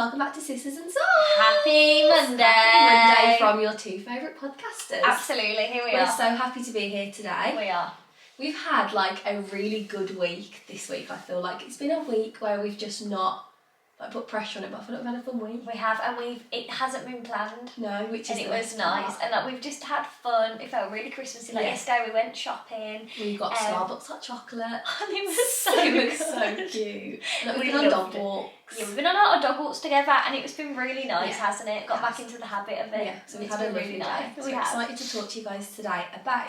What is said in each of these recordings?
welcome back to Sisters and Souls. Happy Monday! Happy Monday from your two favourite podcasters. Absolutely, here we are. We're so happy to be here today. We are. We've had like a really good week this week, I feel like. It's been a week where we've just not put pressure on it, but I feel like we've had a fun week. We have, and it hasn't been planned. No, which is and it was nice. And like we've just had fun. It felt really Christmassy. Like yesterday we went shopping. We got Starbucks hot chocolate. And it was so good. so cute. Like, we've We been on loved dog walks. Yeah, we've been on a lot of dog walks together and it's been really nice, hasn't it? Got back into the habit of it. Yeah, so we've It's had a been lovely really day. nice. So we're excited to talk to you guys today about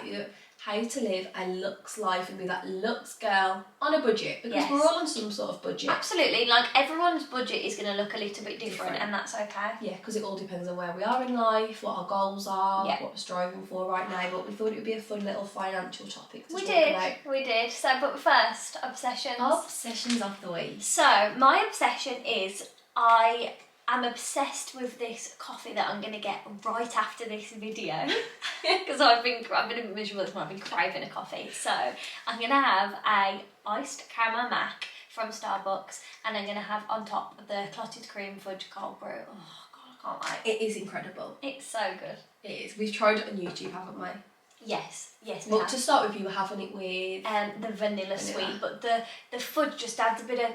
how to live a luxe life and be that luxe girl on a budget, because we're all on some sort of budget. Absolutely, like everyone's budget is going to look a little bit different and that's okay. Yeah, because it all depends on where we are in life, what our goals are, what we're striving for right now, but we thought it would be a fun little financial topic to talk about. We did. So, but first, obsessions. Obsessions of the week. So, my obsession is I'm obsessed with this coffee that I'm going to get right after this video because I've been a bit miserable this morning. I've been craving a coffee, so I'm going to have a iced caramel mac from Starbucks, and I'm going to have on top the clotted cream fudge cold brew. Oh God, I can't wait. It is incredible. It's so good. It is. We've tried it on YouTube, haven't we? Yes, we Well, have. to start with, you were having it with The vanilla sweet, but the fudge just adds a bit of.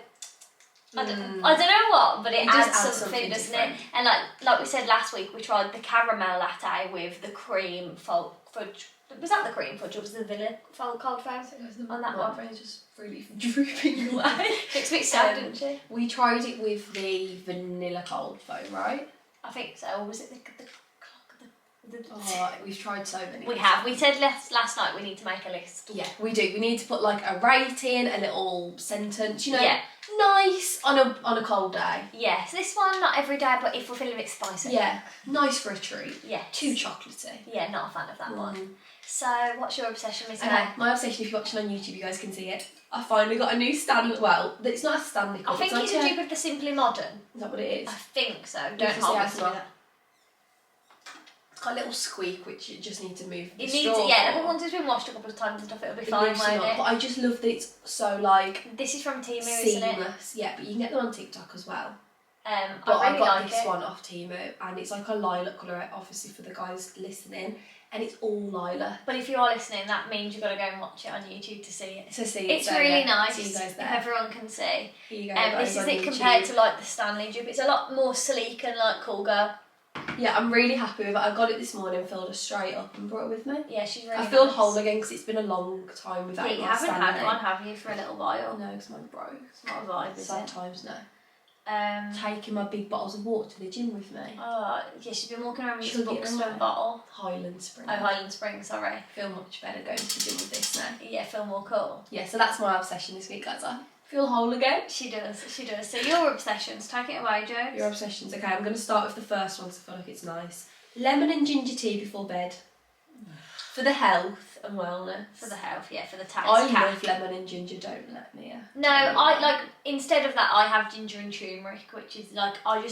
I don't know what, but it adds something, doesn't it? And like we said last week, we tried the caramel latte with the cream fudge. Was that the cream fudge or was it the vanilla cold foam on that one? My friend's just really drooping away. Looks a bit sad, didn't she? We tried it with the vanilla cold foam, right? I think so. Or was it the we've tried so many. We have. We said last night we need to make a list. Yeah, we do. We need to put like a rating, a little sentence, nice on a cold day. Yes, this one not every day, but if we're feeling a bit spicy. Yeah, nice for a treat. Yeah. Too chocolatey. Yeah, not a fan of that one. So, what's your obsession with today? Okay, my obsession, if you're watching on YouTube, you guys can see it. I finally got a new stand. Well, it's not a stand nickel. I think it's a dupe of the Simply Modern. Is that what it is? I think so. Don't hold me to that. It's got a little squeak which you just need to move. It needs it, but once it's been washed a couple of times and stuff, it'll be fine, won't it? But I just love that it's so like this is from Temu, seamless. isn't it? Yeah, but you can get them on TikTok as well. But I got like this one off Temu, and it's like a lilac colour, obviously for the guys listening, and it's all lilac. But if you are listening, that means you've got to go and watch it on YouTube to see it. It's really nice. See you guys there. If everyone can see. Here you go, this is it compared to like the Stanley dupe. It's a lot more sleek and like cool girl. Yeah, I'm really happy with it. I got it this morning, filled her straight up and brought it with me. Yeah, she's really I feel nice. whole again because it's been a long time without you haven't had one, have you, for a little while? No, because mine broke. It's not a vibe, is Sad it? times now. Taking my big bottles of water to the gym with me. Oh, yeah, she's been walking around with Chugging this Buxton bottle. Highland Spring. Oh, Highland Spring, sorry. I feel much better going to the gym with this now. Yeah, feel more cool. Yeah, so that's my obsession this week, guys. I feel whole again. She does. So your obsessions, take it away, Joe. Your obsessions. Okay, I'm going to start with the first one because I feel like it's nice. Lemon and ginger tea before bed. For the health and wellness. For the health, yeah, for the taste. I love lemon and ginger, don't let me. No, I like, instead of that I have ginger and turmeric, which is like, I've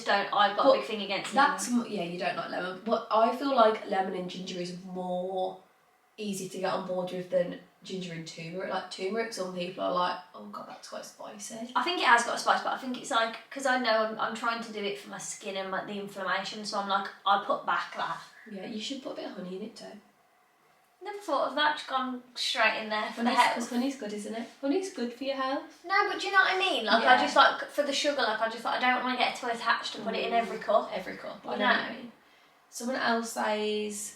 got a big thing against lemon. Yeah, you don't like lemon, but I feel like lemon and ginger is more easy to get on board with than ginger and turmeric. Like turmeric, some people are like, oh god, that's quite spicy. I think it has got a spice, but I think it's like, because I know I'm trying to do it for my skin and like the inflammation, so I'm like, I put back that. Yeah, you should put a bit of honey in it too. Never thought of that, just gone straight in there for the health. Because honey's good, isn't it? Honey's good for your health. No, but do you know what I mean? Like, I just like, for the sugar, like, I just like, I don't want to get too attached to put it in every cup. Every cup, I know what I mean. Someone else says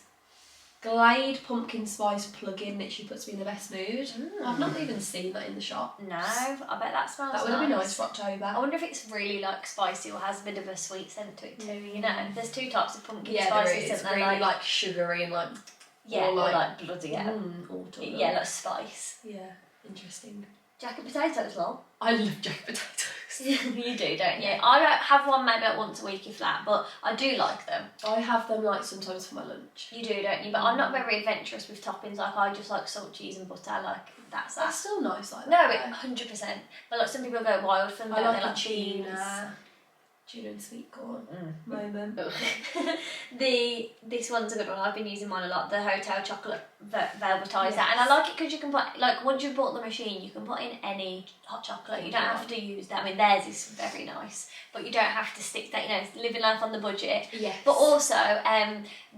Glade pumpkin spice plug-in literally puts me in the best mood. I've not even seen that in the shop. No, I bet that smells nice. That would have been nice for October. I wonder if it's really like spicy or has a bit of a sweet scent to it too, you know? There's two types of pumpkin spices, there is. isn't there? Really like sugary and like... Yeah, or like bloody autumn. Yeah, like spice. Yeah, interesting. Jacket potatoes, lol. I love jacket potatoes. You do, don't you? I don't have one maybe like once a week if that, but I do like them. I have them like sometimes for my lunch. You do, don't you? But I'm not very adventurous with toppings. Like I just like salt, cheese and butter. Like that's that. That's still nice like that. No, 100%. But like some people go wild for them. I like, like cheese. Tuna and sweet corn moment. This one's a good one. I've been using mine a lot. The hotel chocolate velvetizer, and I like it because you can put, like, once you've bought the machine, you can put in any hot chocolate. You don't have to use that. I mean, theirs is very nice, but you don't have to stick that. You know, it's living life on the budget. Yes. But also,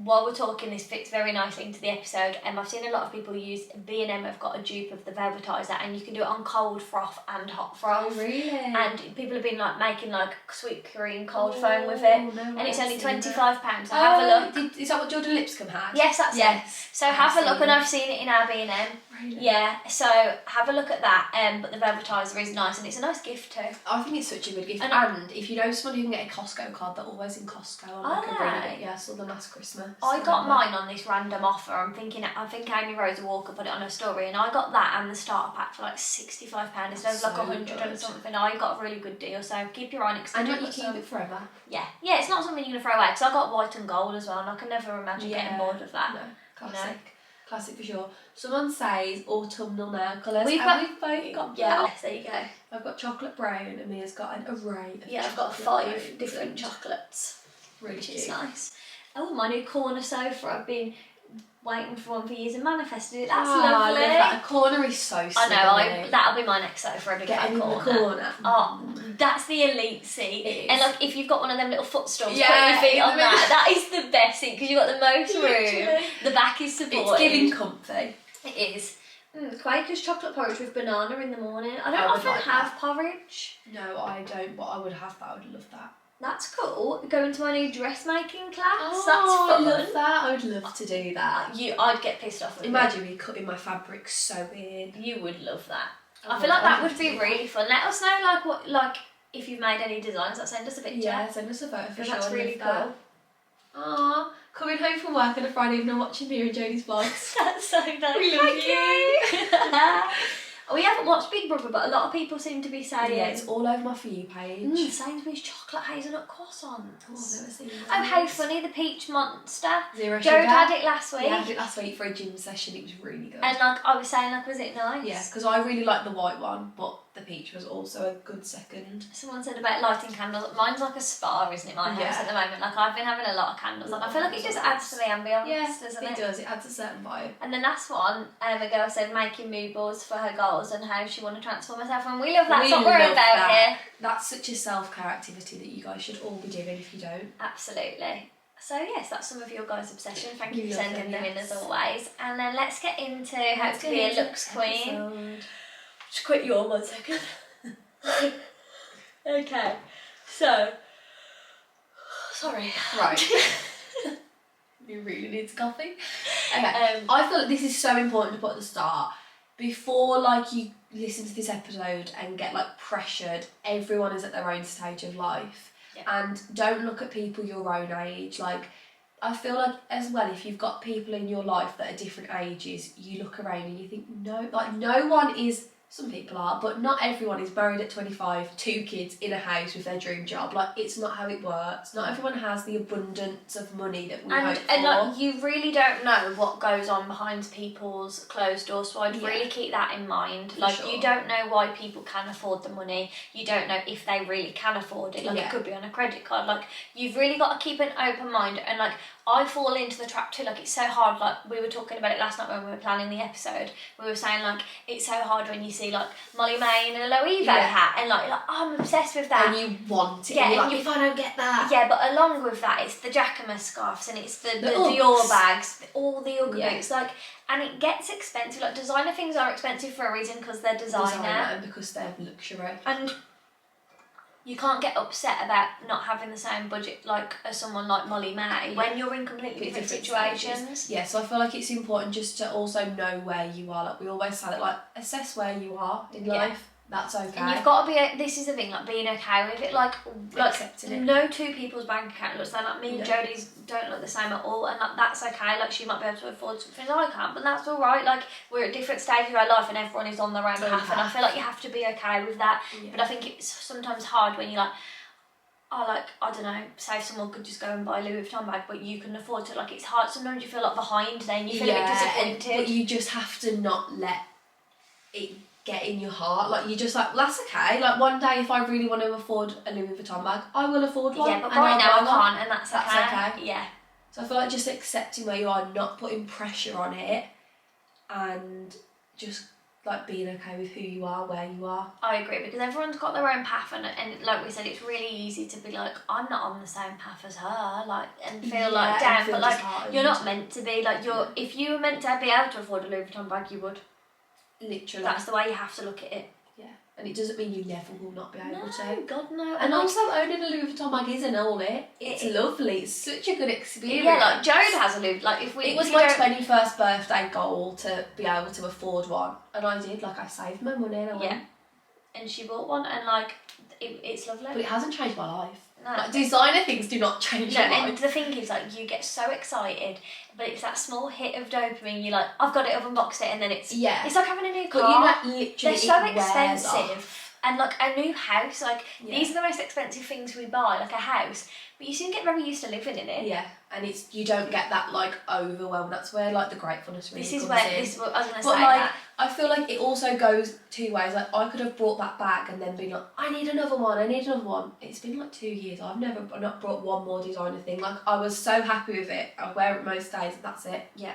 while we're talking, this fits very nicely into the episode. I've seen a lot of people use B&M have got a dupe of the velvetizer, and you can do it on cold froth and hot froth. Oh, really? And people have been like making like sweet cream cold foam with it, No, and it's only £25. So Oh, have a look. Is that what Jordan Lipscomb had? Yes, that's it. So have a look, and it. I've seen it in our B&M. Really? Yeah, so have a look at that. But the velvetizer is nice, and it's a nice gift too. I think it's such a good gift. And if you know someone who can get a Costco card, they're always in Costco on like a really, I saw them last Christmas. I got mine on this random offer. I think Amy Rosa Walker put it on her story, and I got that and the starter pack for like £65 instead of like 100 and something. I got a really good deal, so keep your eye on it. And you keep it forever. Yeah, it's not something you're gonna throw away, because I got white and gold as well, and I can never imagine getting bored of that. No, classic. Classic for sure. Someone says autumnal nail colours. We've both got there you go. I've got chocolate brown, and Mia's got an array of I've got 5 different chocolates, really which cute. is nice. Oh, my new corner sofa. I've been waiting for one for years and manifested it. That's lovely. I love that. A corner is so I know. That'll be my next sofa. A big fat in corner. the corner. Oh, that's the elite seat. It is. And like, if you've got one of them little footstools, put Yeah, your feet in on the that. That is the best seat, because you've got the most room. Literally. The back is supported. It's giving comfy. It is. Quaker's chocolate porridge with banana in the morning. I don't I would often like have that. porridge. No, I don't, but I would have that. I would love that. That's cool. Going to my new dressmaking class. Oh, That's fun. I love that. I would love to do that. I'd get pissed off with Imagine me cutting my fabric sewing. it. You would love that. I I feel like that would would be really fun. Let us know if you've made any designs. Send us a picture. Yeah, send us a photo for Because sure. that's really cool. Aww, coming home from work on a Friday evening watching Mia and Jodie's vlogs. That's so nice. We love you. We haven't watched Big Brother, but a lot of people seem to be saying it's all over my For You page. Sainsbury's chocolate hazelnut croissants. Oh, I've never seen Oh, how funny, the peach monster. Zero Joe sugar. had it last week. Yeah, I had it last week for a gym session. It was really good. And like I was saying, was it nice? Yeah, because I really like the white one, but the peach was also a good second. Someone said about lighting candles. Mine's like a spa, isn't it, my house at the moment? Like, I've been having a lot of candles. Like, I feel like it just adds to the ambience, doesn't it? It does. It adds a certain vibe. And the last one, a girl said making mood boards for her goals and how she want to transform herself. And we love that. That's what we're about here. That's such a self-care activity that you guys should all be doing if you don't. Absolutely. So yes, that's some of your guys' obsession. Thank you for Love sending them in as yes. always. And then let's get into how to be a LUXE queen. Just quit your 1 second. Okay. So. Sorry. Right. You really need coffee. Okay. I feel like this is so important to put at the start. Before you listen to this episode and get pressured, everyone is at their own stage of life. Yeah. And don't look at people your own age. I feel like as well, if you've got people in your life that are different ages, you look around and you think, no one is, some people are, but not everyone is married at 25, 2 kids in a house with their dream job. It's not how it works. Not everyone has the abundance of money that we hope for. And you really don't know what goes on behind people's closed doors, so I'd really keep that in mind. Sure. You don't know why people can afford the money. You don't know if they really can afford it. It could be on a credit card. You've really got to keep an open mind. And I fall into the trap too. It's so hard. We were talking about it last night when we were planning the episode. We were saying it's so hard when you see Molly May in a Loewe hat, and I'm obsessed with that. And you want it. Yeah, and you're if I don't get that. Yeah, but along with that, it's the Jacquemus scarves, and it's the Uggs. Dior bags, all the Ugg Yeah. boots. And it gets expensive. Designer things are expensive for a reason, because they're designer. And because they're luxury. And you can't get upset about not having the same budget as someone like Molly May when you're in completely different situations. Yeah, so I feel like it's important just to also know where you are. We always say that, assess where you are in life. That's okay. And you've got to be. This is the thing, being okay with it. Accepting it. No two people's bank account looks like me and Jodie's don't look the same at all, and that's okay. She might be able to afford something I can't, but that's all right. We're at different stages of our life, and everyone is on their own path, and I feel like you have to be okay with that. Yeah. But I think it's sometimes hard when you're I don't know, say if someone could just go and buy a Louis Vuitton bag, but you couldn't afford it. It's hard. Sometimes you feel behind, then you feel a bit disappointed. But you just have to not let it get in your heart. You just that's okay. One day if I really want to afford a Louis Vuitton bag, I will afford one. Yeah, but right now I can't, and that's okay. Yeah. So I feel just accepting where you are, not putting pressure on it, and just like being okay with who you are, where you are. I agree, because everyone's got their own path, and like we said, it's really easy to be like, I'm not on the same path as her, like, and feel like down, but like you're not meant to be. Like if you were meant to be able to afford a Louis Vuitton bag, you would. Literally. That's the way you have to look at it. Yeah, and it doesn't mean you never will not be able to. No, God no. And also owning a Louis Vuitton bag isn't all it. It's lovely. It's such a good experience. Yeah, like Jode has a Louis. Like if we. It was my 21st birthday goal to be able to afford one, and I did. Like I saved my money and I went. And she bought one, and like it's lovely. But it hasn't changed my life. No. Like designer things do not change your life. And the thing is, like, you get so excited, but it's that small hit of dopamine. You're like, I've got it, I've unboxed it, and then it's it's like having a new car. But you know, literally, they're so expensive. Off. And like a new house, like these are the most expensive things we buy, like a house. But you soon get very used to living in it. Yeah, and you don't get that like overwhelm. That's where like the gratefulness really comes in. This is what I was gonna say. But like, I feel like it also goes two ways. Like I could have brought that back and then been like, I need another one. It's been like 2 years. I've not brought one more designer thing. Like I was so happy with it. I wear it most days and that's it. Yeah.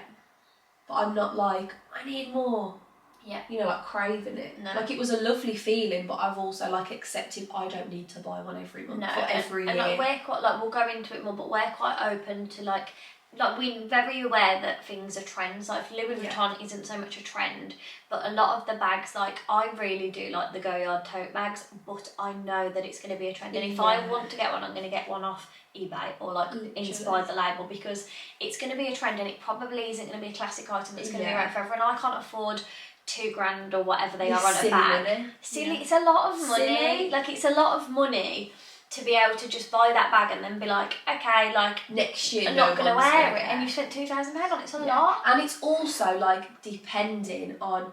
But I'm not like, I need more. Yeah. You know, like craving it. No. Like it was a lovely feeling, but I've also like accepted I don't need to buy one every month or every year. And like we're quite like, we'll go into it more, but we're quite open to like we're very aware that things are trends. Like Louis Vuitton isn't so much a trend, but a lot of the bags, like I really do like the Goyard tote bags, but I know that it's going to be a trend. And if I want to get one, I'm going to get one off eBay or like Inspired the label, because it's going to be a trend and it probably isn't going to be a classic item that's going to be around forever. And I can't afford $2,000 or whatever they are on a bag. Silly. It's a lot of money. Silly. Like it's a lot of money to be able to just buy that bag and then be like, okay, like next year I'm not going to wear it, and you spent £2,000 on it. It's a lot. And it's also like depending on,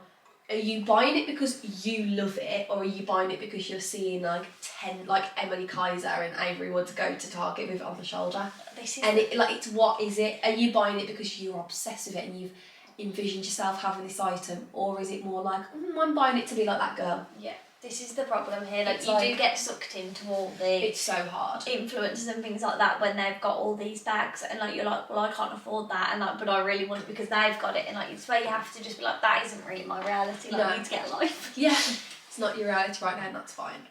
are you buying it because you love it, or are you buying it because you're seeing like 10 like Emily Kaiser and Avery Woods go to Target with it on the shoulder? It's what is it? Are you buying it because you're obsessed with it and you've envisioned yourself having this item, or is it more like I'm buying it to be like that girl? Yeah. This is the problem here. Like you do get sucked into all the it's so hard influencers and things like that when they've got all these bags, and like you're like, well, I can't afford that, and like, but I really want it because they've got it, and like it's where you have to just be like, that isn't really my reality. Like I need to get a life. Yeah, it's not your reality right now, and that's fine.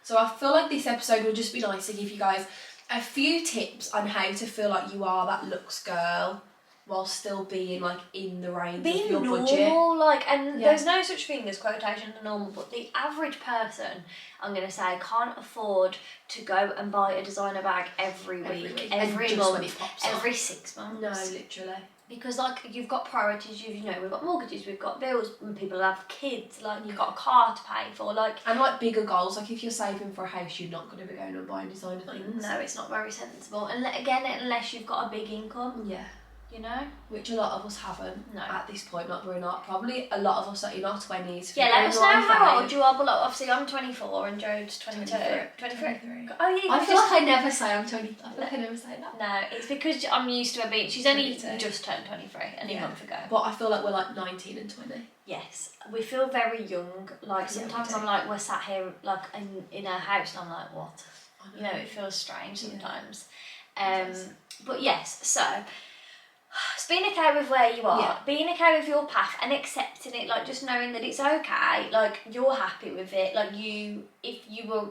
So I feel like this episode will just be nice to give you guys a few tips on how to feel like you are that luxe girl, while still being like in the range of your normal, budget. Like, and there's no such thing as quotation to normal, but the average person, I'm going to say, can't afford to go and buy a designer bag every week, every month, every 6 months. No, literally. Because like you've got priorities, we've got mortgages, we've got bills, and people have kids, like you've got a car to pay for, like. And like bigger goals, like if you're saving for a house, you're not going to be going and buying designer things. No, it's not very sensible, and again, unless you've got a big income. Yeah. You know? Which a lot of us haven't at this point. Not we're not. Probably a lot of us are in our 20s. Yeah, let us know how old you are. But like, obviously I'm 24 and Jode's 22. 23. Oh yeah. I feel like I never say I'm 20. I feel like I never say that. No, it's because I'm used to her being. She's only just turned 23 a month ago. But I feel like we're like 19 and 20. Yes, we feel very young. Like sometimes I'm like, we're sat here like in our house, and I'm like, what? You know, it feels strange sometimes. But yes, so. Just being okay with where you are, being okay with your path and accepting it, like just knowing that it's okay, like you're happy with it, like if you were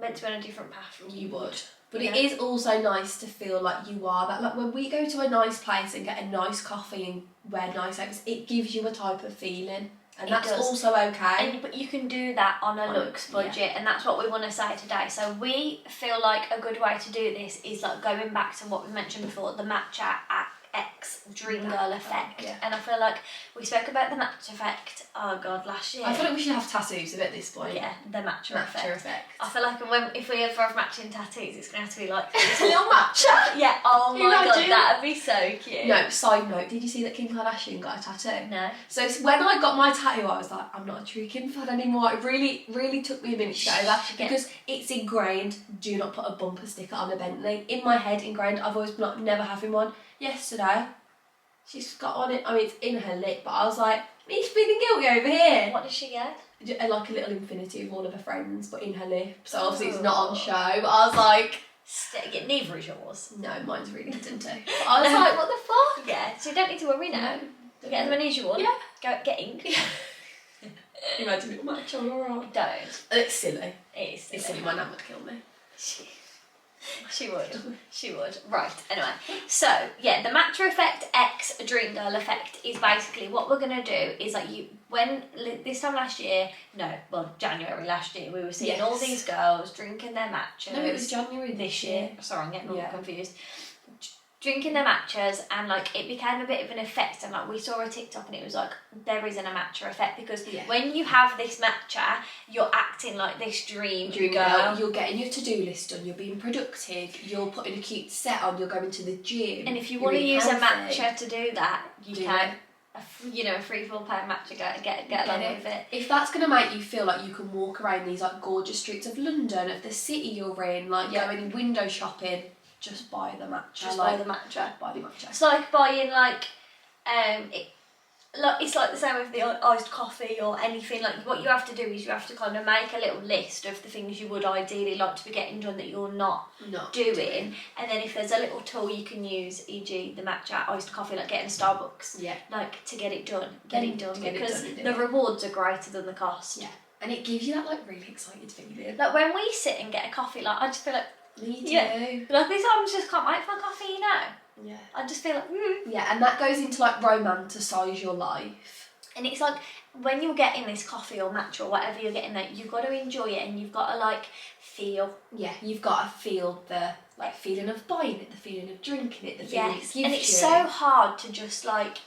meant to be on a different path, you would. But it is also nice to feel like you are that, like when we go to a nice place and get a nice coffee and wear nice outfits, it gives you a type of feeling. And that's also okay. But you can do that on a luxe budget, and that's what we want to say today. So we feel like a good way to do this is like going back to what we mentioned before, the matcha X Dream Girl effect. And I feel like we spoke about the matcha effect, last year. I feel like we should have tattoos of it at this point. Yeah, the matcha effect. I feel like if we ever have matching tattoos, it's going to have to be like a little matcha. Yeah, oh my god, that'd be so cute. No, side note, did you see that Kim Kardashian got a tattoo? No. So when I got my tattoo, I was like, I'm not a true Kim fan anymore. It really, really took me a minute to get over because it's ingrained, do not put a bumper sticker on a Bentley. In my head, ingrained, I've always been like, never having one. Yesterday, she's got on it. I mean, it's in her lip, but I was like, he's feeling guilty over here. What did she get? Like a little infinity of all of her friends, but in her lip. So obviously it's not on show. But I was like, neither is yours. No, mine's really hidden too. But I was like, what the fuck? Yeah, so you don't need to worry now. You get as many as you want. Yeah. Get ink. Imagine it match on alright. Don't. It's silly. It is silly. It's silly. My nan would kill me. She would. She would. Right, anyway. So, yeah, the Matcha Effect X Dream Girl Effect is basically what we're going to do is like this time last year, January last year, we were seeing all these girls drinking their matchas. No, it was January this year. Sorry, I'm getting all confused. Drinking their matchas, and like it became a bit of an effect, and like we saw a TikTok and it was like there isn't a matcha effect because when you have this matcha you're acting like this dream girl. You're getting your to-do list done, you're being productive, you're putting a cute set on, you're going to the gym, and if you want to use a matcha to do that, you can a free full pound matcha, get along with it. If that's going to make you feel like you can walk around these like gorgeous streets of London, of the city you're in, like going window shopping, just buy the matcha. Buy the matcha. Buy the matcha. It's like buying it's like the same with the iced coffee or anything. Like what you have to do is you have to kind of make a little list of the things you would ideally like to be getting done that you're not doing. And then if there's a little tool you can use, e.g. the matcha iced coffee, like getting a Starbucks, like to get it done, because the rewards are greater than the cost. Yeah, and it gives you that like really excited feeling. Like when we sit and get a coffee, like I just feel like me too. Like these times just can't wait for a coffee, Yeah. I just feel like Yeah, and that goes into like romanticise your life. And it's like when you're getting this coffee or matcha or whatever you're getting, that you've got to enjoy it and you've got to like feel. Yeah, you've got to feel the like feeling of buying it, the feeling of drinking it, the feeling it gives you. And it's so hard to just like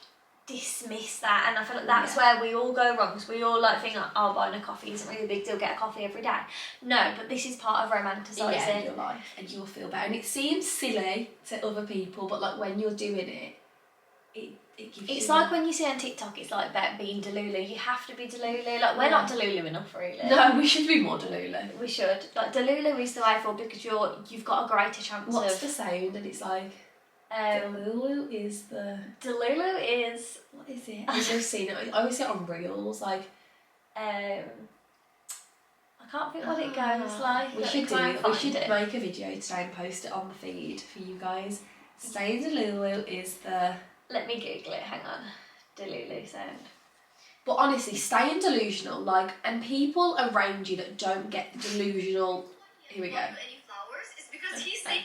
dismiss that, and I feel like that's where we all go wrong, because we all like think like, buying a coffee isn't really a big deal, get a coffee every day. No, but this is part of romanticising your life, and you'll feel better. And it seems silly to other people, but like when you're doing it gives you. It's like when you see on TikTok, it's like about being Delulu. You have to be Delulu. Like we're not Delulu enough, really. No, we should be more Delulu. We should. Like Delulu is the way forward, because you've got a greater chance. What's the sound? And it's like. Delulu is the. What is it? I've never seen it. I always see it on reels. Like. I can't think what it goes like. We should make a video today and post it on the feed for you guys. Saying Delulu is the. Let me Google it. Hang on. Delulu sound. But honestly, staying delusional, like, and people around you that don't get delusional. Here we go. Any flowers? It's because he's sick.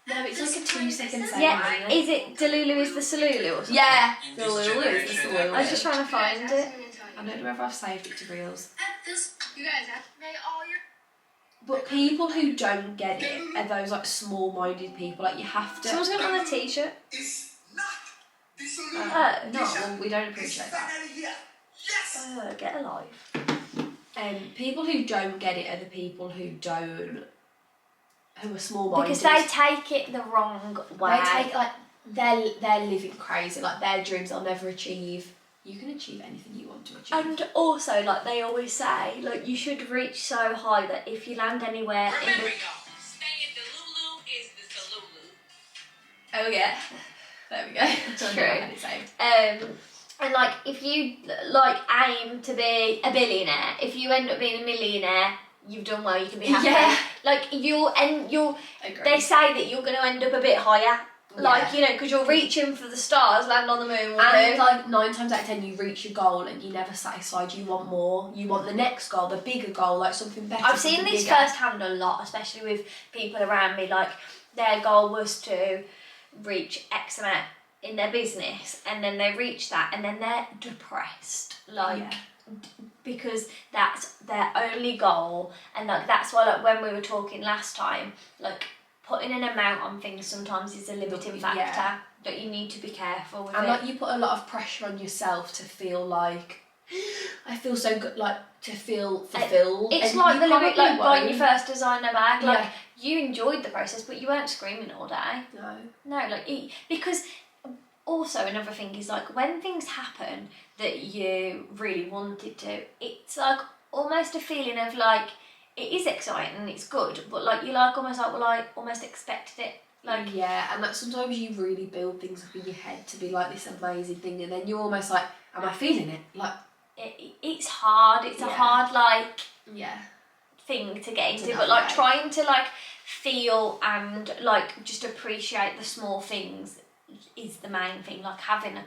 No, it's like a 2-second sound. Yeah, is it Delulu is the Salulu or something? Yeah, Delulu is the Salulu. I was just trying to find it. I don't know whether I've saved it to reels. You guys have to make all your. But people who don't get it are those like small-minded people. Like you have to. Someone's got it on a t-shirt. It's not the solution. No, well, we don't appreciate that. Yes. Get a life. People who don't get it are the people who are small-minded. Because they take it the wrong way. They take like they're living crazy. Like their dreams they'll never achieve. You can achieve anything you want to achieve. And also, like they always say, like you should reach so high that if you land anywhere Remember, y'all, staying Delulu is the Salulu. Oh yeah, there we go. True. And like if you like aim to be a billionaire, if you end up being a millionaire, you've done well. You can be happy. Yeah. Like they say that you're going to end up a bit higher. Like, because you're reaching for the stars, land on the moon. And like 9 times out of 10 you reach your goal and you're never satisfied, you want more. You want the next goal, the bigger goal, like something better. I've seen this firsthand a lot, especially with people around me, like their goal was to reach X amount in their business, and then they reach that and then they're depressed. Because that's their only goal, and like that's why like when we were talking last time, like putting an amount on things sometimes is a limiting factor, that you need to be careful with. And like you put a lot of pressure on yourself to feel like I feel so good, like to feel fulfilled. It's and like the lyric, like buying your first designer bag. Like you enjoyed the process, but you weren't screaming all day. No, like because also another thing is like when things happen that you really wanted to, it's like almost a feeling of like. It is exciting and it's good, but like you like almost like well I almost expected it. Like and like sometimes you really build things up in your head to be like this amazing thing, and then you're almost like, am I feeling it? Like it's hard. It's a hard like thing to get into, but like trying to like feel and like just appreciate the small things is the main thing. Like having and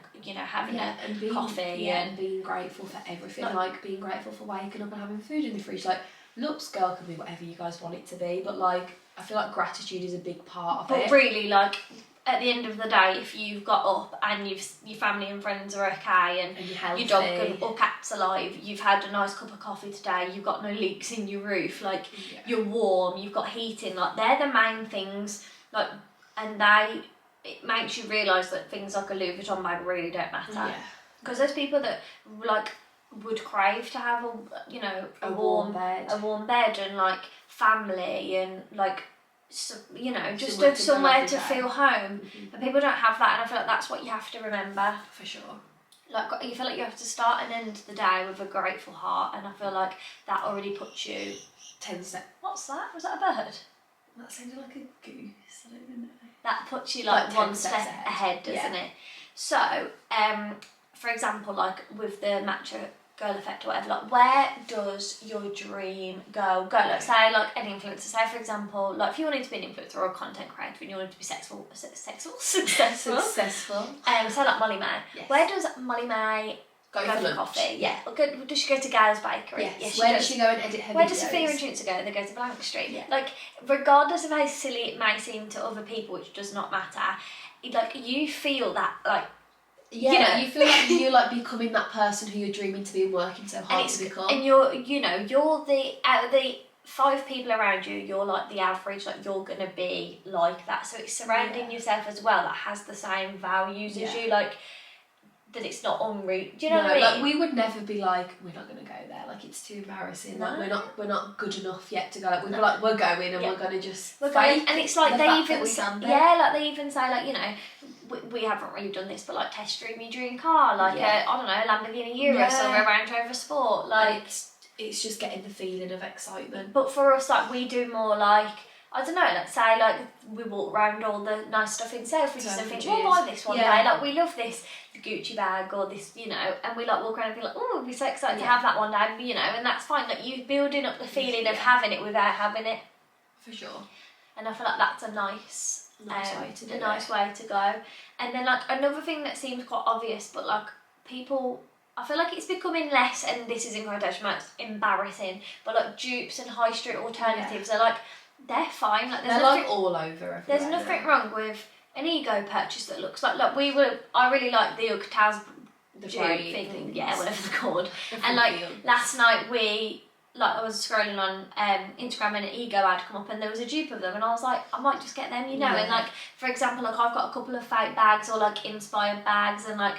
being, coffee and being grateful for everything. Like being grateful for waking up and having food in the fridge. Like Lux Girl can be whatever you guys want it to be, but like I feel like gratitude is a big part of it. But really, like at the end of the day, if you've got up and your family and friends are okay and you're healthy, your dog or cat's alive, you've had a nice cup of coffee today, you've got no leaks in your roof, like you're warm, you've got heating, like they're the main things. Like, and it makes you realise that things like a Louis Vuitton bag really don't matter. Because there's people that like would crave to have a warm bed and like family and like just somewhere to feel home. And people don't have that, and I feel like that's what you have to remember. For sure. Like you feel like you have to start and end the day with a grateful heart, and I feel like that already puts you 10 steps. What's that? Was that a bird? That sounded like a goose. I don't even know. That puts you like 10 one steps step ahead, doesn't it? So, for example, like with the matcha girl effect or whatever, like where does your dream go? Like say like an influencer, say for example, like if you wanted to be an influencer or a content creator and you wanted to be successful. Successful. Say like Molly May. Yes. Where does Molly May go for lunch? coffee? Yeah. Does she go to Gail's Bakery? Yes. Where does she go and edit her videos? Where does Sophia and Junta go? They go to Blank Street. Yeah. Like, regardless of how silly it may seem to other people, which does not matter, like, you feel that, like, you feel like you're like becoming that person who you're dreaming to be and working so hard to become. And you're out of the 5 people around you, you're like the average, like you're gonna be like that. So it's surrounding yourself as well that has the same values as you, like that it's not unreal. Do you know what I mean? Like we would never be like, we're not gonna go there. Like it's too embarrassing. No. Like we're not good enough yet to go. Like we'd be like, we're going and we're gonna just we're going, and it's like they even like they even say like we haven't really done this, but like test stream your dream car, like I don't know, a Lamborghini Urus or a Range Rover Sport, like it's just getting the feeling of excitement. But for us, like we do more like I don't know, like say like we walk around all the nice stuff in Selfridges and think, we'll buy this one day. Like we love this Gucci bag or this, and we like walk around and be like, oh, we'd be so excited to have that one day, and that's fine. Like you building up the feeling of having it without having it. For sure. And I feel like that's a nice way to go. And then like another thing that seems quite obvious, but like people, I feel like it's becoming less, and this is in quotation marks, embarrassing, but like dupes and high street alternatives are like, they're fine. Like they're like all over everywhere. There's nothing wrong with an ego purchase that looks like I really like the UGTAS the dupe braid thing, whatever they're called. And like last night I was scrolling on Instagram and an ego ad come up and there was a dupe of them and I was like, I might just get them, and like for example, like I've got a couple of fake bags or like inspired bags, and like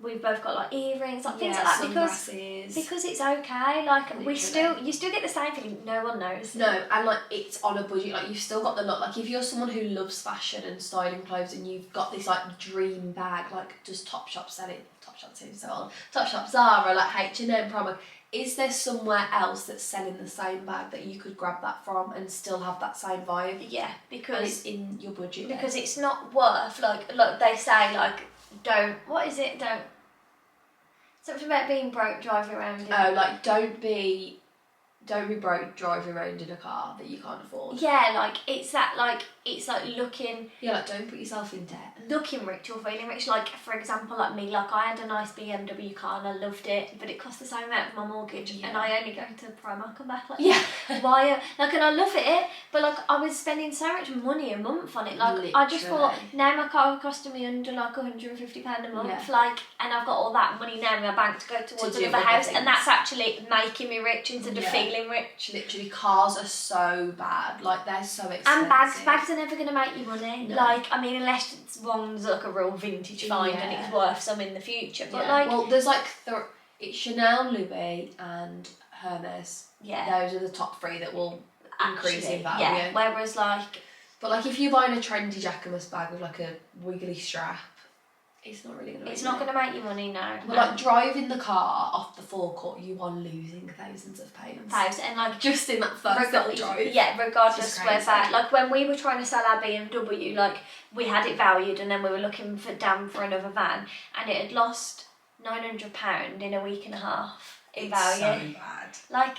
we've both got like earrings, like things like that, because it's okay. Like you still get the same feeling. No one knows. No, and like it's on a budget. Like you've still got the look. Like if you're someone who loves fashion and styling clothes, and you've got this like dream bag, like does Topshop sell it? Topshop seems so old. Topshop, Zara, like H&M, Primark. Is there somewhere else that's selling the same bag that you could grab that from and still have that same vibe? Yeah, because and it's in your budget. Because it's not worth like they say like. Don't something about being broke driving around in. Oh, like don't be broke driving around in a car that you can't afford. Yeah, like it's like looking. Yeah, like don't put yourself in debt. Looking rich or feeling rich. Like for example, like me, like I had a nice BMW car and I loved it, but it cost the same amount for my mortgage, and I only go to Primark and back. Like why? Like, and I love it, but like I was spending so much money a month on it. Like literally. I just thought now my car costing me under like £150 a month. Like, and I've got all that money now in my bank to go towards another house, and that's actually making me rich instead of feeling rich. Literally, cars are so bad. Like they're so expensive. And bags are never going to make you money. No. Like I mean, unless one's like a real vintage find and it's worth some in the future. But like, well, there's like it's Chanel, Louis, and Hermes. Yeah, those are the top 3 that will increase in value. Yeah. Whereas like, but like if you're buying a trendy Jacquemus bag with like a wiggly strap, it's not really gonna. It's not going to make you money now. But like driving the car off the forecourt, you are losing thousands of pounds. And like just in that first little drive. Yeah, regardless where that. Like when we were trying to sell our BMW, like we had it valued, and then we were looking for another van, and it had lost £900 in a week and a half in value. So bad. Like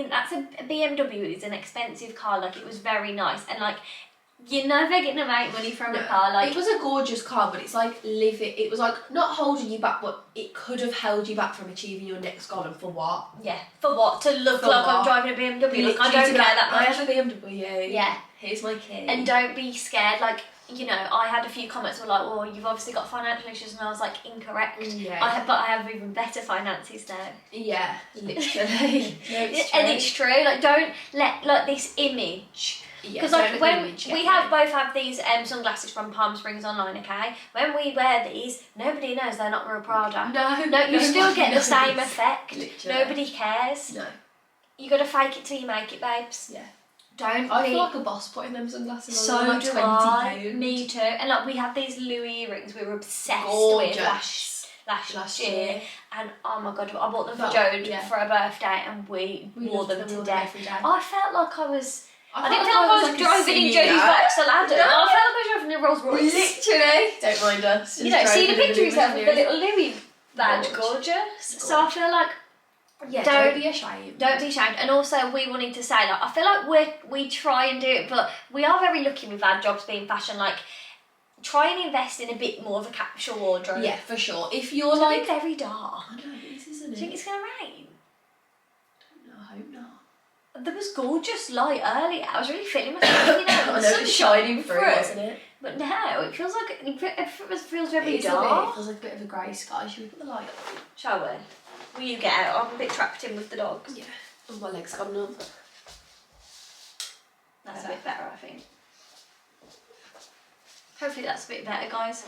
that's a BMW is an expensive car. Like it was very nice, and like You're never gonna make money from a car. Like it was a gorgeous car, but it's like it was like not holding you back, but it could have held you back from achieving your next goal. And for what? yeah, for what? To look For like I'm what? driving a BMW. Look, I Literally don't to be care like, that I much. have a BMW. Yeah. Here's my key. And don't be scared. Like, you know, I had a few comments that were like, well, you've obviously got financial issues, and I was like, incorrect. Yeah. But I have even better finances now. Yeah, literally. No, it's true. And it's true. Like, don't let like this image. Yeah, Because don't like let the when image we get both have these sunglasses from Palm Springs Online, okay? When we wear these, nobody knows they're not real Prada. No, you still get the knows. same effect. Literally. Nobody cares. No. You gotta fake it till you make it, babes. Yeah. Don't I be. feel like a boss putting them sunglasses on. So They're like do 20 I. pounds. Me too. And like we had these Louis earrings we were obsessed Gorgeous. with last year. And oh my god, I bought them for Well, Jode yeah. for her birthday, and we wore them to death. every day. I felt like I was. I felt didn't feel like I was like a driving in CEO. Jodie's Vauxhall Adam. No. I felt like I was driving in a Rolls Royce. Literally. Don't mind us. You know, see the picture of yourself with the little Louis badge, Gorgeous. gorgeous. So I feel like Yeah, Don't- don't be ashamed. don't be ashamed. And also, we wanted to say, like, I feel like we try and do it, but we are very lucky with our jobs being fashion. Like, try and invest in a bit more of a capsule wardrobe. Yeah, for sure. If you're It's like... very dark. I know, it is, isn't Do it? you think it's gonna rain? No, I hope not. There was gorgeous light earlier. I was really feeling myself, you know. I know, the sun it's shining through, through. wasn't it? But now it feels like it feels very It is a bit, dark. it feels like a bit of a grey sky. Should we put the light on? Shall we? Will you get out? I'm a bit trapped in with the dogs. Yeah. Oh, my leg's gone numb. That's a bit better, I think. Hopefully that's a bit better, guys.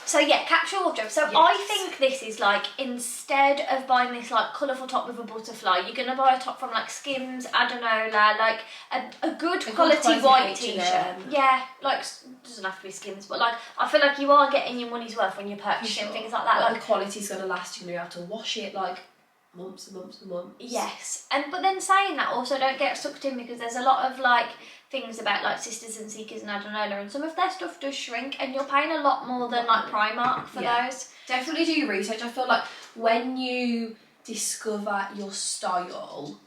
So yeah, capsule wardrobe. So Yes. I think this is like, instead of buying this like colourful top with a butterfly, you're gonna buy a top from like Skims, Adanola, like a good quality white H&M. t-shirt. Yeah, like doesn't have to be Skims, but like I feel like you are getting your money's worth when you're purchasing Sure. things like that. Like, Like the quality's going to last. You're going to be able to wash it like months and months and months. yes, but then saying that, also don't get sucked in, because there's a lot of like things about like Sisters and Seekers and Adanola, and some of their stuff does shrink, and you're paying a lot more than like Primark for Yeah. those. Definitely do your research. I feel like when you discover your style,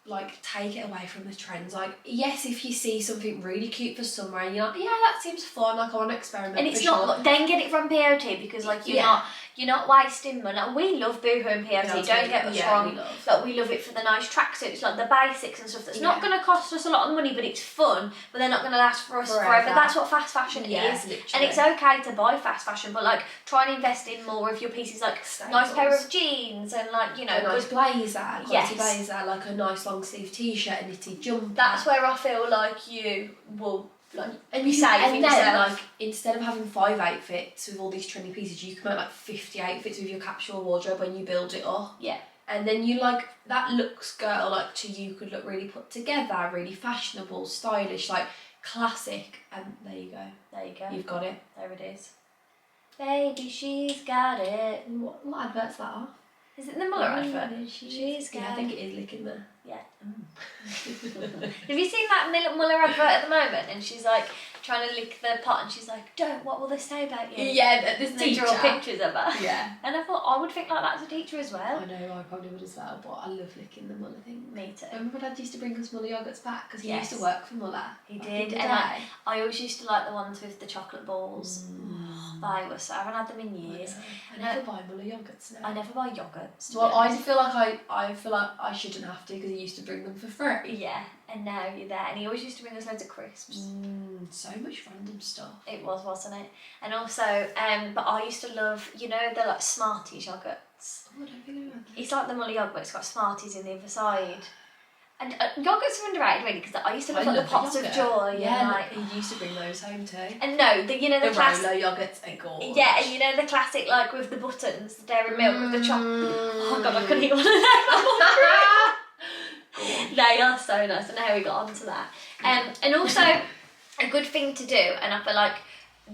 like, take it away from the trends. Like, yes, if you see something really cute for summer and you're like, yeah, that seems fun, like, I want to experiment. And it's for not. sure. Then get it from POT, because like you're not wasting money. Like, we love Boohoo and POT. POT, Don't get us yeah, wrong. we love. Like, we love it for the nice tracksuits, like the basics and stuff. That's not Yeah. going to cost us a lot of money, but it's fun. But they're not going to last for us Forever. forever. That's what fast fashion Yeah, is. literally. And it's okay to buy fast fashion, but like try and invest in more of your pieces, like nice pair Staples. of jeans and like, you know, A nice good. blazer, quality Yes. blazer, like a nice long sleeve t-shirt, a knitted jumper. That's where I feel like you will like and be you safe and in then, yourself. like, instead of having 5 outfits with all these trendy pieces, you can make like 50 outfits with your capsule wardrobe when you build it up. Yeah. And then you like that looks girl, like, to you could look really put together, really fashionable, stylish, like classic. And there you go. There you go. You've got it. There it is. Baby, she's got it. And what advert's that are? Is it the Muller advert? She's got yeah, I think it is licking there. Yeah. Have you seen that Muller advert at the moment? And she's like trying to lick the pot, and she's like, "Don't. What will they say about you?" Yeah, this And they draw teacher. pictures of her. Yeah. And I thought I would think like that as a teacher as well. I know, I probably would as well, but I love licking the Muller thing. Me too. Remember my dad used to bring us Muller yogurts back because he Yes. used to work for Muller. He back did, in the and like, day. I always used to like the ones with the chocolate balls. They were so. I haven't had them in years. I never buy Muller yogurts now. I never buy yogurts. to Well, be I honest. feel like I feel like I shouldn't have to because he used to bring them for free. Yeah, and now you're there, and he always used to bring us loads of crisps. So much random stuff. It was, wasn't it? And also, but I used to love, you know, the like Smarties yogurts. Oh, I don't think I remember. It's like the Muller yogurt, but it's got Smarties in the other side. And yogurts are underrated, really, because I used to love like, the pots of joy. Yeah, and, like, he used to bring those home too. and no, you know the classic. Rolo yogurts are gorgeous. Yeah, and you know the classic, like with the buttons, the dairy milk with the chocolate. Oh god, I couldn't eat one of them. They are so nice. I don't know how we got onto that. And also, a good thing to do, and I feel like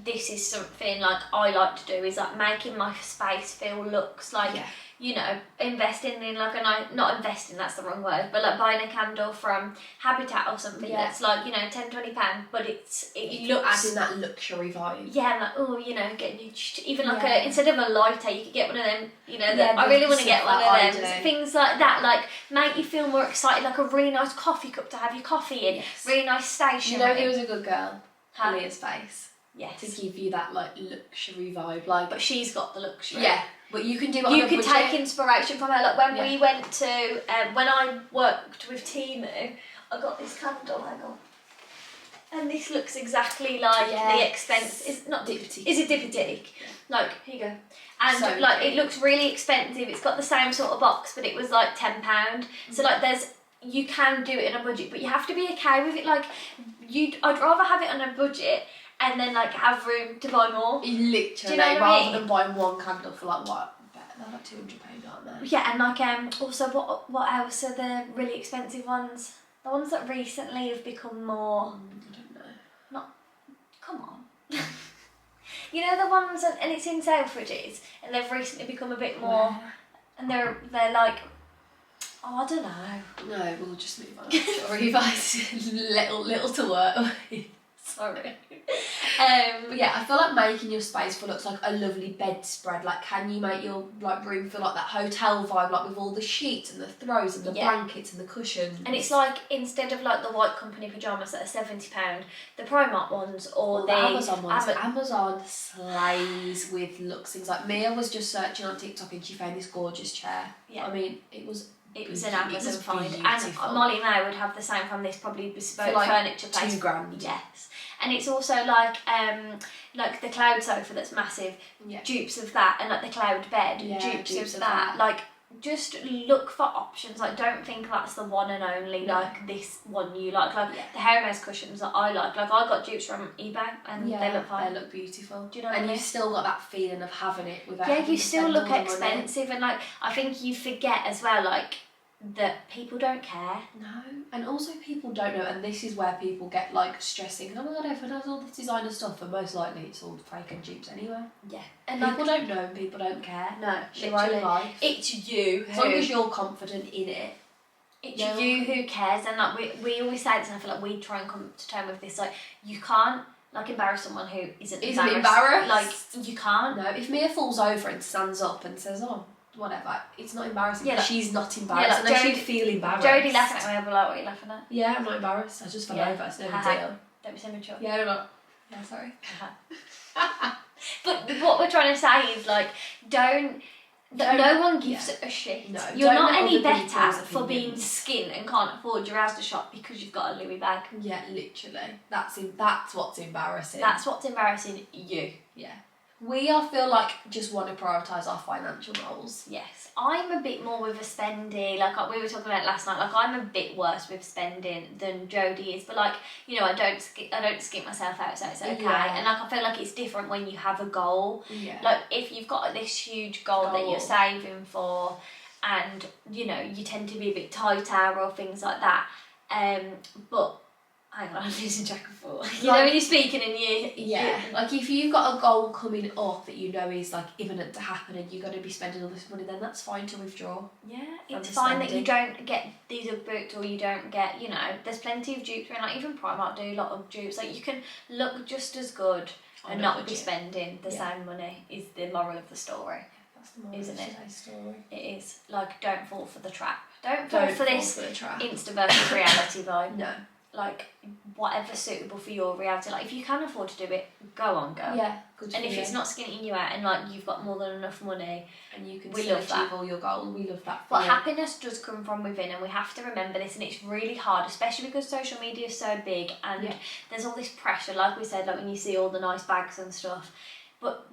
this is something like I like to do, is like making my space feel luxe. Like, Yeah. you know, investing in like not investing, that's the wrong word, but like buying a candle from Habitat or something that's like, you know, £10-20, but it looks adding that luxury vibe. Yeah, and like, oh, you know, getting you even like a, instead of a lighter, you could get one of them, you know, that I really want to get one of them. Things like that, like make you feel more excited, like a really nice coffee cup to have your coffee in, really nice station. You know who was a good girl? Leah's face. Yes. To give you that like luxury vibe, like. But she's got the luxury. Yeah. But you can do it. You could take inspiration from her. Like when we went to, when I worked with Timu, I got this candle. Hang on. And this looks exactly like the expense. It's not Diptyque. Is it Diptyque? Yeah. Like, here you go. And so like it looks really expensive. It's got the same sort of box, but it was like £10. So like you can do it in a budget, but you have to be okay with it. Like I'd rather have it on a budget and then like have room to buy more. Literally, do you know what rather than buying one candle for like what? They're like £200, aren't they? Yeah, and like also what else are the really expensive ones? The ones that recently have become more. I don't know. Come on. You know the ones and it's in Selfridges and they've recently become a bit more, and they're like. Oh, I don't know. No, we'll just move on. Sorry, you guys. little to work with. Sorry. But yeah, I feel like making your space feel looks like a lovely bedspread. Like, can you make your like room feel like that hotel vibe, like with all the sheets and the throws and the blankets and the cushions? And it's like instead of like the White Company pyjamas that are £70, the Primark ones or the Amazon ones. Amazon slays with looks things. Like Mia was just searching on TikTok and she found this gorgeous chair. Yeah. I mean, it was an Amazon find, and Molly May would have the same from this probably bespoke like furniture place. £2,000. Yes, and it's also like the cloud sofa that's massive, dupes of that, and like the cloud bed, dupes of that. Like just look for options. Like don't think that's the one and only. Like this one you like. Like the Hermes cushions that I like. Like I got dupes from eBay, and they look fine. They look beautiful. Do you know what I mean? And you've still got that feeling of having it without. Yeah, you still look expensive, and like I think you forget as well, like that people don't care. No, and also people don't know, and this is where people get like stressing. Oh my god, everyone has all this designer stuff, and most likely it's all fake and dupes anyway. Yeah, and people don't know, and people don't care. No, it's your own life. It's you. As long as you're confident in it. It's you who cares, and like we always say this, and I feel like we try and come to terms with this. Like you can't like embarrass someone who isn't embarrassed. Like you can't. No, if Mia falls over and stands up and says, "Oh, whatever," it's not embarrassing. Yeah, like, she's not embarrassed. Yeah, like she'd feel embarrassed. Jodie laughing at me, I'll be like, "What are you laughing at?" Yeah, I'm not embarrassed. I just fell over. It's no big deal. Don't be so mature. Yeah, I'm not. Yeah, sorry. But what we're trying to say is like, no one gives a shit. No, you're not any better for being skint and can't afford your Asda shop because you've got a Louis bag. Yeah, literally. That's what's embarrassing. That's what's embarrassing you. Yeah. We all feel like just want to prioritise our financial goals. Yes. I'm a bit more with a spending, like we were talking about last night, like I'm a bit worse with spending than Jodie is, but like, you know, I don't skip myself out, so it's okay. Yeah. And like I feel like it's different when you have a goal. Yeah. Like if you've got this huge goal that you're saving for and, you know, you tend to be a bit tighter or things like that. But hang on, I'm losing track of thought. You know when you're speaking and you... Yeah. Like if you've got a goal coming up that you know is like imminent to happen and you're going to be spending all this money, then that's fine to withdraw. Yeah, it's fine that you don't get these booked or you don't get, you know, there's plenty of dupes around. Like even Primark do a lot of dupes. Like you can look just as good and not be spending the same money is the moral of the story. That's the moral, isn't it? Story. It is. Like don't fall for the trap. Don't fall for this Insta versus reality vibe. No. Like whatever's suitable for your reality. Like if you can afford to do it, go on, go. Yeah, good. And if it's not skinning you out and like you've got more than enough money and you can still achieve all your goals, we love that. But happiness does come from within, and we have to remember this. And it's really hard, especially because social media is so big and there's all this pressure. Like we said, like when you see all the nice bags and stuff, but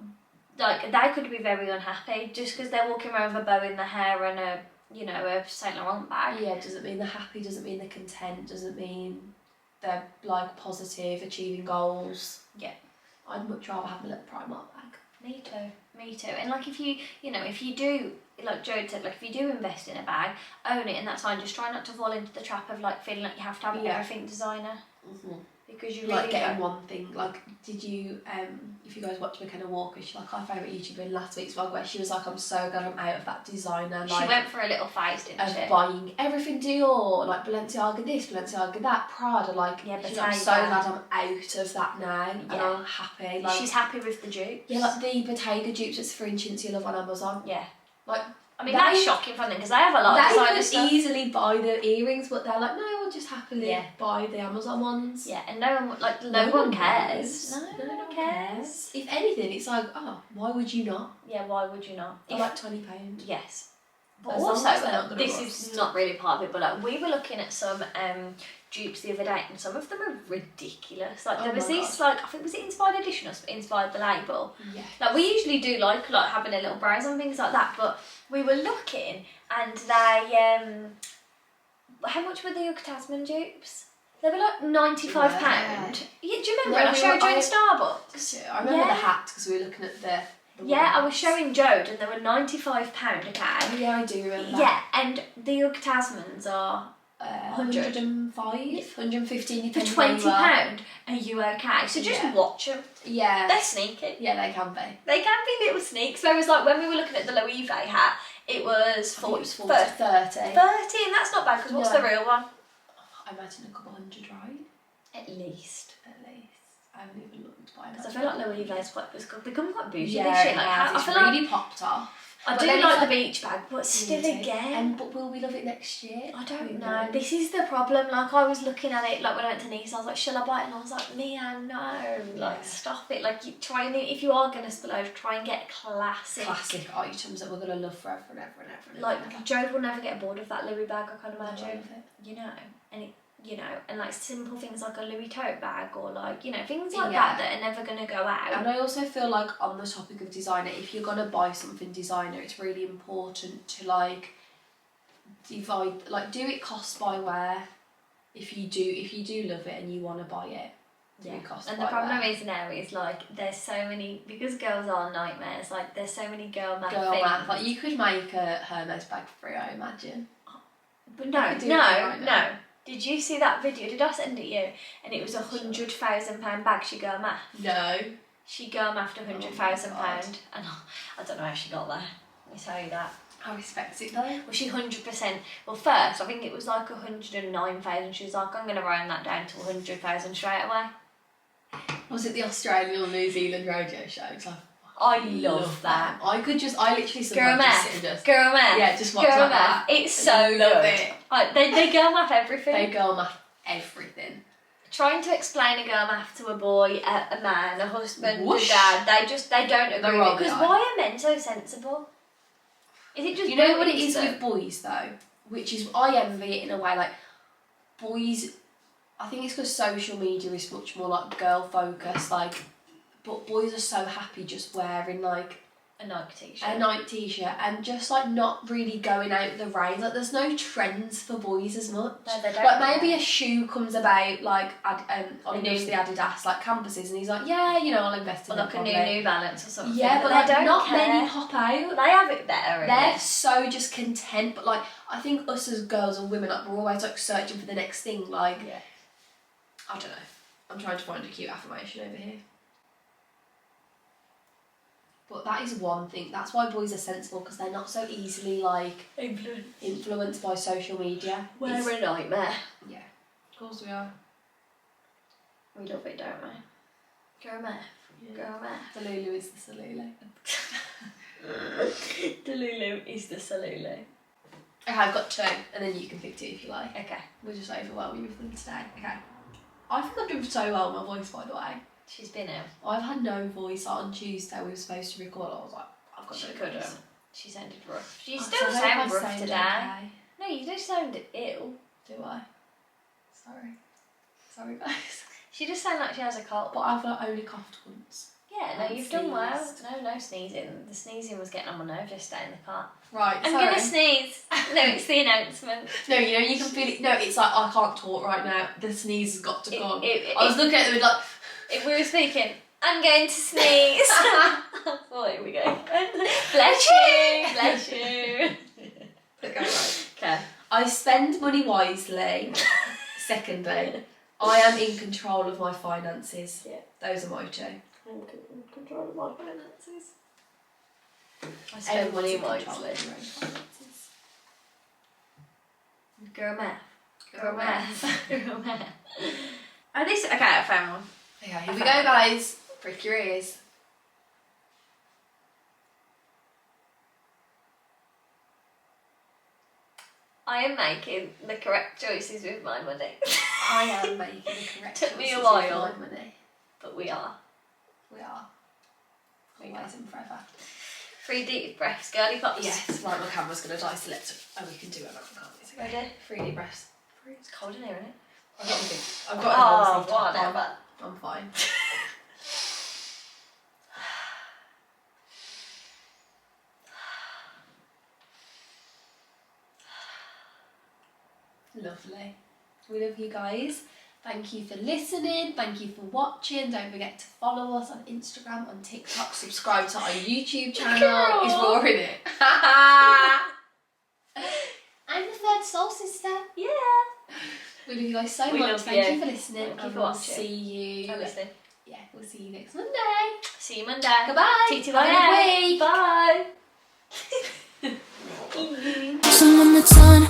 like they could be very unhappy just because they're walking around with a bow in their hair and a, you know, a Saint Laurent bag. Yeah, doesn't mean they're happy, doesn't mean they're content, doesn't mean they're like positive, achieving goals. Yeah. I'd much rather have a little Primark bag. Me too. And like if you do, like Jode said, like if you do invest in a bag, own it, and that's fine. Just try not to fall into the trap of like feeling like you have to have everything designer. Because you like really getting don't. one thing. Like, did you if you guys watch McKenna Walker, she's like our favourite YouTuber in last week's vlog, where she was like, I'm so glad I'm out of that designer, like, She went for a little phase, didn't of she? buying everything Dior, like Balenciaga this, Balenciaga that, Prada, like, Yeah, she's like, I'm so Bottega. glad I'm out of that now, and Yeah. I'm happy. Like, She's happy with the dupes. yeah, like the Bottega dupes that's 3 inches you love on Amazon. Yeah. Like, I mean, that's shocking from them because they have a lot of they designer could stuff. easily buy the earrings, but they're like, no, I'll just happily Yeah. buy the Amazon ones. Yeah, and no one like no one cares. No one cares. If anything, it's like, oh, why would you not? Yeah, why would you not? For like £20. Yes. But As long also, as they're not gonna this rust. is not really part of it, but like we were looking at some dupes the other day, and some of them are ridiculous. Like there Oh was my this, like I think was it Inspired Edition or Inspired the label. Yeah. Like we usually do like having a little browse on things like that, but we were looking and they how much were the Ugg Tasman dupes? They were like £95. Yeah. Yeah, do you remember? No, And I we showed were- you in Starbucks. I remember Yeah. the hat because we were looking at the Yeah, I ones. was showing Jode and they were £95 a Oh, can. yeah, I do remember. Yeah, and the Ugg Tasmans are 105, 115 for depending where you are. £20. Are you okay? So just Yeah. watch them. Yeah. They're sneaky. Yeah, they can be. They can be little sneaks. Whereas like when we were looking at the Loewe hat, it was 40, 40 to 30. 30, and that's not bad because what's No. the real one? I imagine a couple hundred, right? At least. At least. I haven't even looked, but I Because I imagine. feel like Loewe's become quite bougie Yeah, this year. it Like, has. I It's feel like really popped off. I But do then like it's the beach bag, but still Me too. again. But will we love it next year? I don't Who know. knows? This is the problem. Like I was looking at it, like when I went to Nice, I was like, "Shall I buy it?" And I was like, "Mia, no! Like, stop it! Like, you try and if you are gonna splurge, try and get classic. Items that we're gonna love forever and ever and ever. And Like ever. Jode will never get bored of that Louis bag. I can No, I imagine. love it. You know, and it, you know, and like simple things like a Louis tote bag or like things like Yeah. that are never gonna go out. And I also feel like on the topic of designer, if you're gonna buy something designer, it's really important to like divide, like do it cost by wear. If you do love it and you want to buy it, do it cost And by the problem wear. is now is like there's so many because girls are nightmares. Like there's so many girl math Girl things. math, like you could make a Hermes bag for free, I imagine. But no, could do it right no. now. Did you see that video? Did I send it you? And it was £100,000 bag. She girl math. No. She girl mathed Oh my £100,000, God. and I don't know how she got there. Let me tell you that. I respect it though. Well, she 100%. Well, first I think it was like 109,000. She was like, I'm gonna round that down to 100,000 straight away. Was it the Australian or New Zealand radio show? 'Cause I love that. I literally Girl sometimes just sit math. and just Girl math. Yeah, just watch Girl like math. that. It's so I love good. it. Like, they girl math everything. They girl math everything. Trying to explain a girl math to a boy, a man, a husband, Whoosh. a dad, they don't agree They're with wrong, it. Because they are. why are men so sensible? Is it just You know what it boys is that- with boys though, which is I envy it in a way. Like boys, I think it's because social media is much more like girl focused. Like, but boys are so happy just wearing like a Nike t-shirt? a Nike t-shirt and just like not really going out the rave. Like there's no trends for boys as much. No, they don't. Like maybe a shoe comes about like obviously Adidas like campuses and he's like, yeah, you know, I'll invest in Or them like a probably. New Balance or something. Yeah, but they like don't not care. many pop out. They have it better. They're innit? so just content, but like I think us as girls and women, like we're always like searching for the next thing. Like Yeah. I don't know. I'm trying to find a cute affirmation over here. But that is one thing. That's why boys are sensible because they're not so easily like influenced by social media. We're It's- a nightmare. yeah, of course we are. We love it, don't we? Girl math. Yeah. Girl math. The Lulu is the Salulu. Delulu is the Salulu. Okay, I've got two, and then you can pick two if you like. Okay. We'll just overwhelm you with them today. Okay. I think I've done so well with my voice, by the way. She's been ill. I've had no voice. Like, on Tuesday we were supposed to record. I was like, I've got She no couldn't. voice. She sounded rough. You Oh, still so I hope sound I rough sound today. okay. No, you do sound ill. Do I? Sorry. Sorry, guys. She just sounds like she has a cold. But I've like, only coughed once. Yeah, no, And you've done well. sneezed. No sneezing. The sneezing was getting on my nerves yesterday in the car. Right, I'm gonna sneeze. No, it's the announcement. No, you know, you can feel it. No, it's like, I can't talk right now. The sneeze has got to come. I was If looking at it like... we were speaking, I'm going to sneeze. Oh, here we go. Bless you. Bless you. Okay, right. Okay. I spend money wisely. Secondly, I am in control of my finances. Yeah. Those are my two. I'm in control of my finances. I spend Everyone's money in control wisely. of their own finances. Girl math. Girl math. Girl math. Oh, this. Okay, I found one. Okay, here we go, guys. Prick your ears. I am making the correct choices with my money. I am making the correct Took me a choices while. with my money. But we are. We are. Always and forever. 3 deep breaths, girly pops. Yes, right, my camera's going to die, so let's... Oh, we can do it, can't we? It's okay. Ready? 3 deep breaths. It's cold in here, isn't it? I've got a long sleeve top on. whatever. I'm fine. Lovely. We love you guys. Thank you for listening. Thank you for watching. Don't forget to follow us on Instagram, on TikTok. Subscribe to our YouTube channel. Is roaring it. I'm the third soul sister. Yeah. We love you guys so We much. love Thank you. you for listening. Thank you and for we'll watching. see you. Honestly. Yeah, we'll see you next Monday. See you Monday. Goodbye. TT Have a good week. Bye. Sun on the sun,